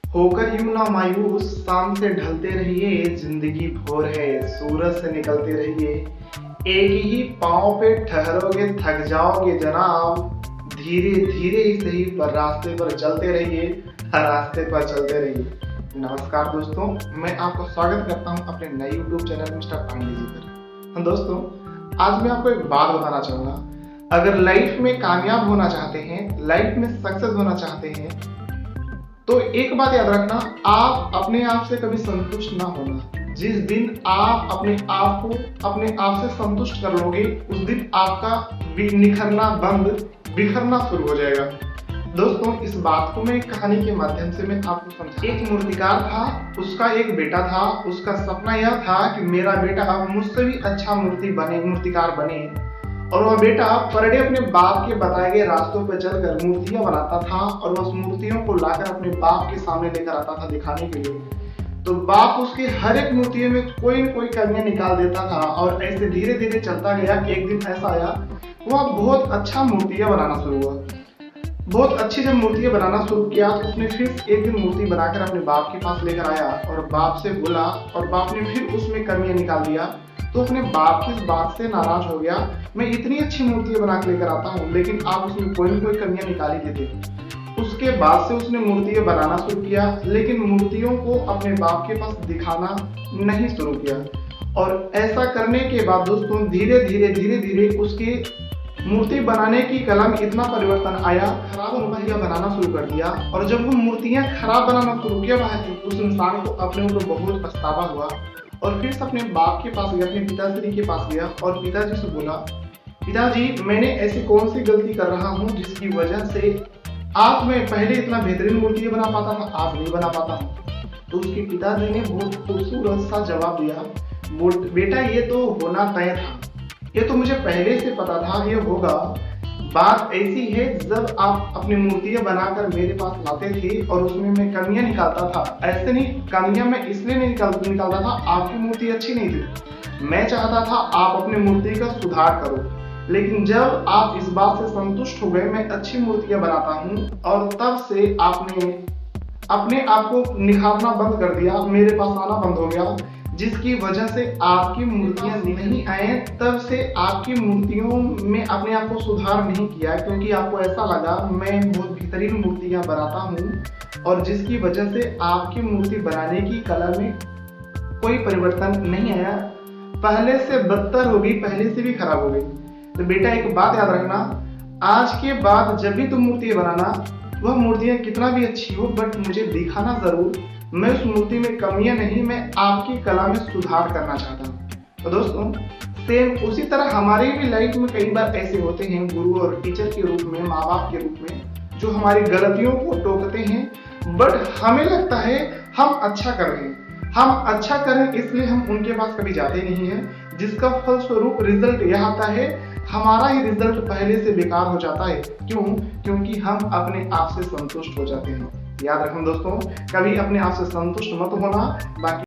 होकर यूं ना मायूस, शाम से ढलते रहिए, जिंदगी भोर है, सूरज से निकलते रहिए। एक ही पाँव पे ठहरोगे, थक जाओगे जनाब, धीरे धीरे ही सही पर रास्ते पर चलते रहिए, रास्ते पर चलते रहिए। नमस्कार दोस्तों, मैं आपको स्वागत करता हूं अपने नए YouTube channel mister Pandey ji पर। दोस्तों, आज मैं आपको एक बात बताना चाहूंगा। अगर लाइफ में कामयाब होना चाहते हैं, लाइफ में सक्सेस होना चाहते हैं, तो एक बात याद रखना, आप अपने आप से कभी संतुष्ट ना होना। जिस दिन आप अपने आप को अपने आप से संतुष्ट कर लोगे, उस दिन आपका निखरना बंद, बिखरना शुरू हो जाएगा। दोस्तों, इस बात को मैं एक कहानी के माध्यम से मैं आपको समझा। एक मूर्तिकार था, उसका एक बेटा था। उसका सपना यह था कि मेरा बेटा मुझसे भी अच्छा मूर्तिकार बने। और वह बेटा पर डे अपने बाप के बताए गए रास्तों पर चलकर मूर्तियां बनाता था और उस मूर्तियों को लाकर अपने बाप के सामने लेकर आता था दिखाने के लिए। तो बाप उसके हर एक मूर्तियों में कोई न कोई कमियां निकाल देता था और ऐसे धीरे धीरे चलता गया। एक दिन ऐसा आया, वह बहुत अच्छा मूर्तियां बनाना शुरू हुआ। बहुत अच्छी जब मूर्तियां बनाना शुरू किया तो उसने फिर एक दिन मूर्ति बनाकर अपने बाप के पास लेकर आया और बाप से बोला, और बाप ने फिर उसमें कमियां निकाल दिया। तो अपने बाप की इस बात से नाराज हो गया। मैं इतनी अच्छी मूर्तियां बना के लेकर आता हूँ, लेकिन आप उसमें कोई न कोई कमियां निकाल ही देते। उसके बाद से उसने मूर्तियां बनाना शुरू किया, लेकिन मूर्तियों को अपने बाप के पास दिखाना नहीं शुरू किया। और ऐसा करने के बाद दोस्तों, धीरे धीरे उसके मूर्ति बनाने की कला में इतना परिवर्तन आया, खराब मूर्तियां बनाना शुरू कर दिया। और जब वो मूर्तियां खराब बनाना शुरू किया, उस इंसान को अपने ऊपर बहुत पछतावा हुआ और फिर से अपने बाप के पास गया, अपने पिताश्री के पास गया और पिताजी से बोला, पिताजी, मैंने ऐसी कौन सी गलती कर रहा हूँ जिसकी वजह से आज मैं पहले इतना बेहतरीन मूर्ति बना पाता था, आज नहीं बना पाता हूँ। तो उसके पिताजी ने बहुत खूबसूरत सा जवाब दिया, बेटा, ये तो होना तय था, ये तो मुझे पहले से पता था ये होगा। बात ऐसी है, जब आप अपनी मूर्तियां बनाकर मेरे पास लाते थे और उसमें मैं कमियां निकालता था, ऐसे नहीं, कमियां मैं इसलिए नहीं निकालता था, आपकी मूर्ति अच्छी नहीं थी, मैं चाहता था आप अपनी मूर्ति का सुधार करो। लेकिन जब आप इस बात से संतुष्ट हो गए, मैं अच्छी मूर्तियां बनाता हूँ, और तब से आपने अपने आप को निखारना बंद कर दिया, मेरे पास आना बंद हो गया, जिसकी वजह से आपकी मूर्तियां नहीं आए। तब से आपकी मूर्तियों में अपने आप को सुधार नहीं किया, क्योंकि आपको ऐसा लगा मैं बहुत बेहतरीन मूर्तियां बनाता हूं, और जिसकी वजह से आपकी मूर्ति बनाने की कला में कोई परिवर्तन नहीं आया, पहले से बदतर हो गई, पहले से भी खराब हो गई। तो बेटा, एक बात याद रखना, आज के बाद जब भी तुम मूर्तियां बनाना, वह मूर्तियां कितना भी अच्छी हो, बट मुझे दिखाना जरूर। मैं उस मूर्ति में कमियां नहीं, मैं आपकी कला में सुधार करना चाहता हूँ। तो दोस्तों, सेम उसी तरह हमारी भी लाइफ में कई बार ऐसे होते हैं, गुरु और टीचर के रूप में, माँ बाप के रूप में, जो हमारी गलतियों को टोकते हैं, बट हमें लगता है हम अच्छा कर रहे हैं, हम अच्छा करें, इसलिए हम उनके पास कभी जाते नहीं हैं, जिसका फलस्वरूप रिजल्ट यह आता है, हमारा ही रिजल्ट पहले से बेकार हो जाता है। क्यों? क्योंकि हम अपने आप से संतुष्ट हो जाते हैं। याद रखें दोस्तों, कभी अपने आप से संतुष्ट मत होना। बाकी